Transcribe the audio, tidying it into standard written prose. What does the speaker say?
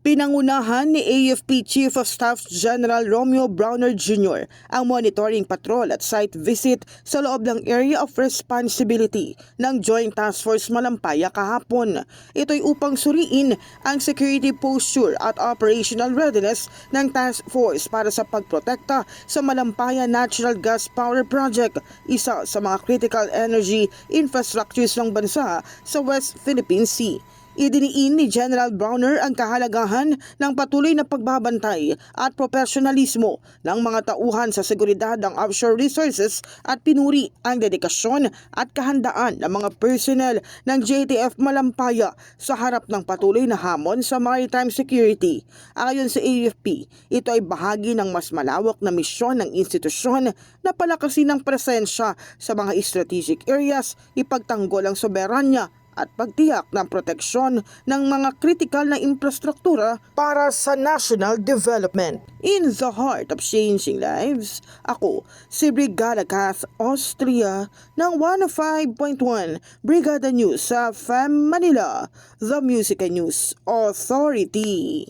Pinangunahan ni AFP Chief of Staff General Romeo Browner Jr. ang monitoring patrol at site visit sa loob ng Area of Responsibility ng Joint Task Force Malampaya kahapon. Ito'y upang suriin ang security posture at operational readiness ng Task Force para sa pagprotekta sa Malampaya Natural Gas Power Project, isa sa mga critical energy infrastructures ng bansa sa West Philippine Sea. Idiniin ni General Browner ang kahalagahan ng patuloy na pagbabantay at profesionalismo ng mga tauhan sa seguridad ng offshore resources at pinuri ang dedikasyon at kahandaan ng mga personnel ng JTF Malampaya sa harap ng patuloy na hamon sa maritime security. Ayon sa AFP, ito ay bahagi ng mas malawak na misyon ng institusyon na palakasin ang presensya sa mga strategic areas, ipagtanggol ang soberanya at pagtiyak ng proteksyon ng mga kritikal na infrastruktura para sa national development. In the heart of changing lives, ako si Brigada Kath Austria ng 105.1 Brigada News sa FM Manila, The Music and News Authority.